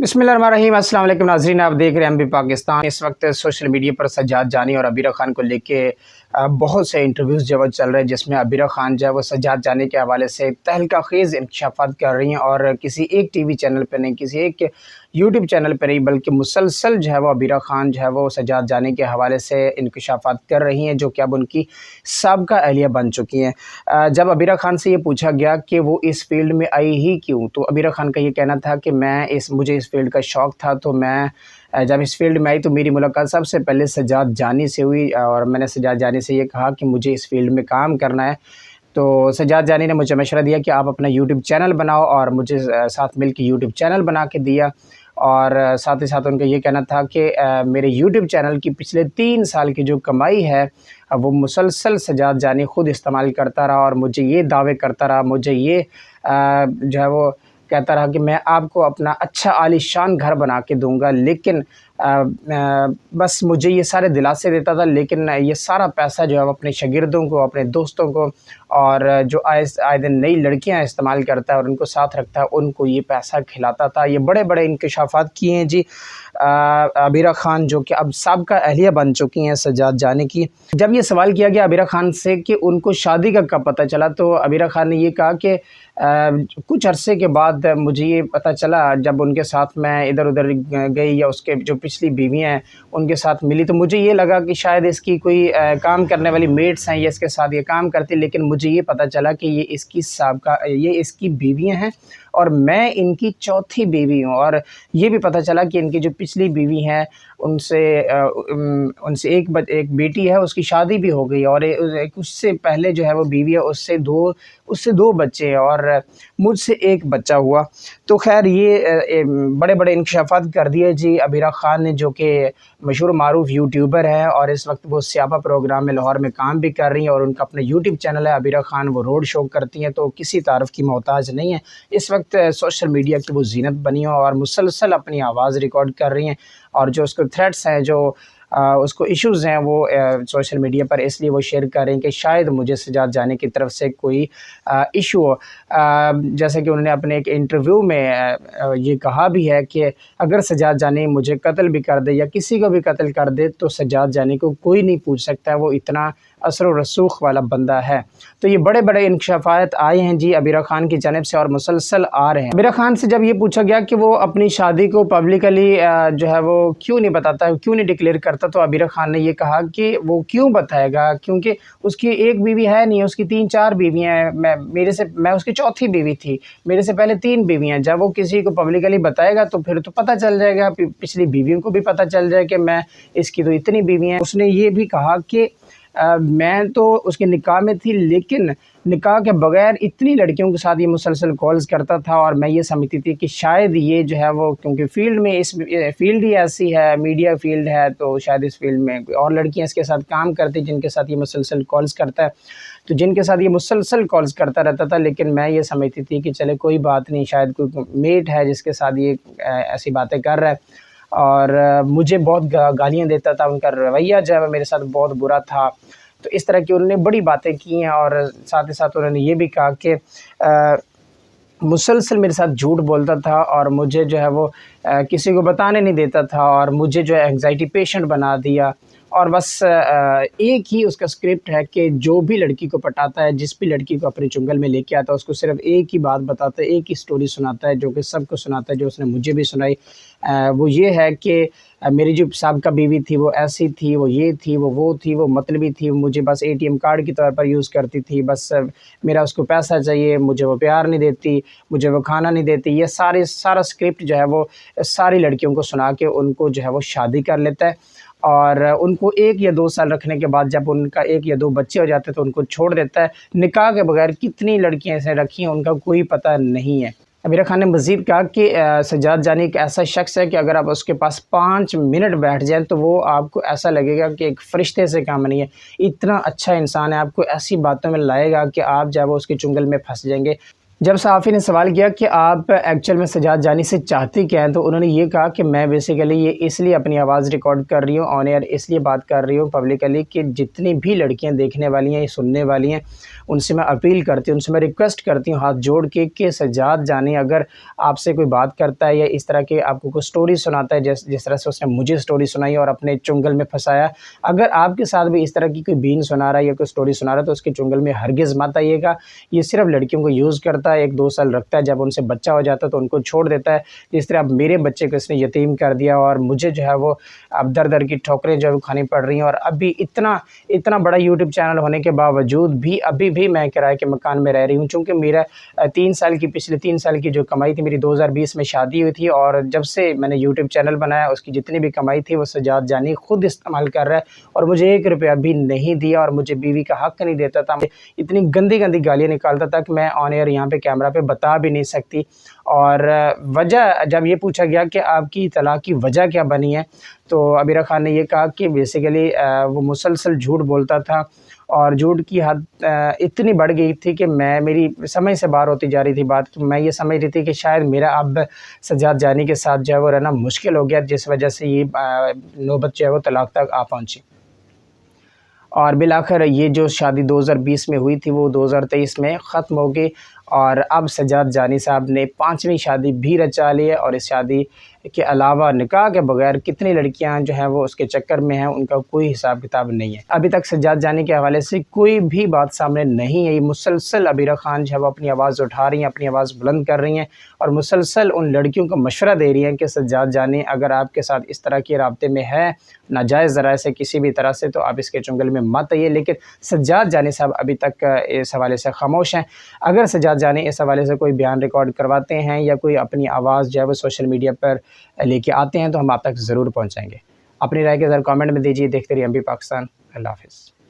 बिस्मिल्लाहिर्रहमानिर्रहीम। अस्सलाम वालेकुम नाज़रीन, आप देख रहे हैं एमबी पाकिस्तान। इस वक्त सोशल मीडिया पर सज्जाद जानी और अबीरा खान को लेके बहुत से इंटरव्यूज़ जो चल रहे हैं, जिसमें अबीरा खान जो है वो सज्जाद जानी के हवाले से तहलका-खेज़ इंकशाफात कर रही हैं और किसी एक टीवी चैनल पे नहीं, किसी एक यूट्यूब चैनल पे नहीं, बल्कि मुसलसल जो है वो अबीरा खान जो है वो सज्जाद जानी के हवाले से इंकशाफात कर रही हैं, जो कि अब उनकी साबिक़ा अहलिया बन चुकी हैं। जब अबीरा खान से ये पूछा गया कि वो इस फ़ील्ड में आई ही क्यों, तो अबीरा खान का ये कहना था कि मुझे इस फ़ील्ड का शौक़ था, तो मैं जब इस फ़ील्ड में आई तो मेरी मुलाकात सबसे पहले सज्जाद जानी से हुई और मैंने सज्जाद जानी से ये कहा कि मुझे इस फ़ील्ड में काम करना है। तो सज्जाद जानी ने मुझे मशवरा दिया कि आप अपना यूट्यूब चैनल बनाओ और मुझे साथ मिल के यूट्यूब चैनल बना के दिया। और साथ ही साथ उनका ये कहना था कि मेरे यूट्यूब चैनल की पिछले 3 साल की जो कमाई है वो मुसलसल सज्जाद जानी ख़ुद इस्तेमाल करता रहा और मुझे ये दावे करता रहा, मुझे ये जो है वो कहता रहा कि मैं आपको अपना अच्छा आलीशान घर बना के दूँगा, लेकिन बस मुझे ये सारे दिलासे देता था, लेकिन ये सारा पैसा जो है वो अपने शागिर्दों को, अपने दोस्तों को और जो आए दिन नई लड़कियां इस्तेमाल करता है और उनको साथ रखता है, उनको ये पैसा खिलाता था। ये बड़े-बड़े इंकशाफात किए हैं जी अबीरा खान, जो कि अब साबिक़ा अहलिया बन चुकी हैं सज्जाद जानी की। जब ये सवाल किया गया अबीरा खान से कि उनको शादी का कब पता चला, तो अबीरा खान ने ये कहा कि कुछ अरसे के बाद मुझे ये पता चला, जब उनके साथ मैं इधर-उधर गई या उसके जो पिछली बीवियाँ हैं उनके साथ मिली, तो मुझे ये लगा कि शायद इसकी कोई काम करने वाली मेट्स हैं, ये इसके साथ ये काम करती, लेकिन मुझे ये पता चला कि ये इसकी बीवियाँ हैं और मैं इनकी चौथी बीवी हूँ। और ये भी पता चला कि इनकी जो पिछली बीवी हैं उनसे एक बेटी है, उसकी शादी भी हो गई और उससे पहले जो है वो बीवी है, उससे दो बच्चे हैं और मुझसे एक बच्चा हुआ। तो खैर ये बड़े-बड़े इंकशाफात कर दिए जी अबीरा खान ने, जो कि मशहूर मारूफ यूट्यूबर है और इस वक्त वो स्यापा प्रोग्राम में लाहौर में काम भी कर रही हैं और उनका अपना यूट्यूब चैनल है अबीरा खान, वो रोड शो करती हैं, तो किसी तारीफ़ की मोहताज नहीं है। इस वक्त सोशल मीडिया की वो ज़ीनत बनी हो और मुसलसल अपनी आवाज़ रिकॉर्ड कर रही हैं और जो उसको थ्रेट्स हैं, जो उसको इश्यूज़ हैं, वो सोशल मीडिया पर इसलिए वो शेयर कर रहे हैं कि शायद मुझे सज्जाद जानी की तरफ से कोई इशू हो। जैसे कि उन्होंने अपने एक इंटरव्यू में ये कहा भी है कि अगर सज्जाद जानी मुझे कत्ल भी कर दे या किसी को भी कत्ल कर दे, तो सज्जाद जानी को कोई नहीं पूछ सकता, वो इतना असर व रसूख वाला बंदा है। तो ये बड़े-बड़े इंकशाफात आए हैं जी अबीरा खान की जानिब से और मुसलसल आ रहे हैं। अबीरा खान से जब ये पूछा गया कि वो अपनी शादी को पब्लिकली जो है वो क्यों नहीं बताता, क्यों नहीं डिक्लेयर करता, तो अबीरा खान ने ये कहा कि वो क्यों बताएगा, क्योंकि उसकी एक बीवी है नहीं, उसकी 3-4 बीवियाँ हैं। मैं उसकी चौथी बीवी थी, मेरे से पहले 3 बीवियाँ। जब वो किसी को पब्लिकली बताएगा तो फिर तो पता चल जाएगा, पिछली बीवियों को भी पता चल जाए कि मैं इसकी तो इतनी बीवियाँ हैं। उसने ये भी कहा कि मैं तो उसके निकाह में थी, लेकिन निकाह के बगैर इतनी लड़कियों के साथ ये मुसलसल कॉल्स करता था और मैं ये समझती थी कि शायद ये जो है वो, क्योंकि इस फील्ड ही ऐसी है, मीडिया फील्ड है, तो शायद इस फील्ड में और लड़कियां इसके साथ काम करती जिनके साथ ये मुसलसल कॉल्स करता है, तो जिनके साथ ये मुसलसल कॉल्स करता रहता था। लेकिन मैं ये समझती थी कि चले कोई बात नहीं, शायद कोई मेट है जिसके साथ ये ऐसी बातें कर रहा है। और मुझे बहुत गालियाँ देता था, उनका रवैया जो है मेरे साथ बहुत बुरा था। तो इस तरह की उन्होंने बड़ी बातें की हैं और साथ ही साथ उन्होंने ये भी कहा कि मुसलसल मेरे साथ झूठ बोलता था और मुझे जो है वो किसी को बताने नहीं देता था और मुझे जो है एंग्जाइटी पेशेंट बना दिया। और बस एक ही उसका स्क्रिप्ट है कि जो भी लड़की को पटाता है, जिस भी लड़की को अपने चुंगल में लेके आता है, उसको सिर्फ एक ही बात बताता है, एक ही स्टोरी सुनाता है, जो कि सबको सुनाता है, जो उसने मुझे भी सुनाई। वो ये है कि मेरी जो साबिक़ा बीवी थी वो ऐसी थी, वो ये थी, वो थी, वो मतलबी थी, मुझे बस ATM कार्ड के तौर पर यूज़ करती थी, बस मेरा उसको पैसा चाहिए, मुझे वो प्यार नहीं देती, मुझे वो खाना नहीं देती। ये सारा स्क्रिप्ट जो है वो सारी लड़कियों को सुना के उनको जो है वो शादी कर लेता है और उनको 1 या 2 साल रखने के बाद जब उनका 1 या 2 बच्चे हो जाते हैं तो उनको छोड़ देता है। निकाह के बगैर कितनी लड़कियां ऐसे रखी हैं उनका कोई पता नहीं है। अबीरा खान ने मज़ीद कहा कि सज्जाद जानी एक ऐसा शख्स है कि अगर आप उसके पास 5 मिनट बैठ जाएं तो वो आपको ऐसा लगेगा कि एक फ़रिश्ते से काम नहीं है। इतना अच्छा इंसान है, आपको ऐसी बातों में लाएगा कि आप जो है वो उसके चुंगल में फंस जाएंगे। जब सहाफ़ी ने सवाल किया कि आप एक्चुअल में सजाद जानी से चाहती क्या हैं, तो उन्होंने ये कहा कि मैं बेसिकली ये इसलिए अपनी आवाज़ रिकॉर्ड कर रही हूँ, ऑन एयर इसलिए बात कर रही हूँ पब्लिकली कि जितनी भी लड़कियाँ देखने वाली हैं, सुनने वाली हैं, उनसे मैं अपील करती हूँ, उनसे मैं रिक्वेस्ट करती हूँ हाथ जोड़ के कि सजाद जानी अगर आपसे कोई बात करता है या इस तरह की आपको कोई स्टोरी सुनाता है, जिस तरह से उसने मुझे स्टोरी सुनाई और अपने चुंगल में फंसाया, अगर आपके साथ भी इस तरह की कोई बीन सुना रहा है या कोई स्टोरी सुना रहा है तो उसके चुंगल में हरगिज़ मत आइएगा। ये सिर्फ लड़कियों को यूज़ करता है, 1-2 साल रखता है, जब उनसे बच्चा हो जाता है तो उनको छोड़ देता है। जिस तरह अब मेरे बच्चे को इसने यतीम कर दिया और मुझे जो है वो अब दर-दर की ठोकरें जो है वो खानी पड़ रही हैं, और अभी इतना बड़ा यूट्यूब चैनल होने के बावजूद भी अभी भी मैं किराए के मकान में रह रही हूँ। चूँकि मेरा पिछले 3 साल की जो कमाई थी मेरी 2020 में शादी हुई थी, और जब से मैंने यूट्यूब चैनल बनाया उसकी जितनी भी कमाई थी वो सजाद जानी खुद इस्तेमाल कर रहा है, और मुझे 1 रुपया भी नहीं दिया, और मुझे बीवी का हक़ नहीं देता था। इतनी गंदी गालियाँ निकालता था कि मैं ऑन एयर यहाँ पे कैमरा पे बता भी नहीं सकती। और वजह जब ये पूछा गया कि आपकी तलाक की वजह क्या बनी है, तो अबीरा खान ने ये कहा कि बेसिकली वो मुसलसल झूठ बोलता था, और झूठ की हद इतनी बढ़ गई थी कि मेरी समझ से बाहर होती जा रही थी बात। मैं ये समझ रही थी कि शायद मेरा अब सजाद जानी के साथ जो है वो रहना मुश्किल हो गया, जिस वजह से ये नौबत जो है वो तलाक तक आ पहुँची। और बिलाखिर ये जो शादी 2020 में हुई थी वो 2023 में ख़त्म हो गई, और अब सजाद जानी साहब ने 5वीं शादी भी रचा ली है, और इस शादी के अलावा निकाह के बगैर कितनी लड़कियां जो हैं वो उसके चक्कर में हैं, उनका कोई हिसाब किताब नहीं है। अभी तक सजाद जानी के हवाले से कोई भी बात सामने नहीं है। ये मुसलसल अबीरा खान जो है वो अपनी आवाज़ उठा रही हैं, अपनी आवाज़ बुलंद कर रही हैं, और मुसलसल उन लड़कियों को मशवरा दे रही हैं कि सजाद जानी अगर आपके साथ इस तरह के राब्ते में है, नाजायज़ ज़राए से किसी भी तरह से, तो आप इसके चुंगल में मत आइए। लेकिन सजाद जानी साहब अभी तक इस हवाले से खामोश हैं। अगर सजाद जानी इस हवाले से कोई बयान रिकॉर्ड करवाते हैं या कोई अपनी आवाज़ जो है वो सोशल मीडिया पर लेके आते हैं तो हम आप तक ज़रूर पहुँचाएँगे। अपनी राय के ज़रा कमेंट में दीजिए। देखते रहिए MB पाकिस्तान। अल्लाह हाफ़िज़।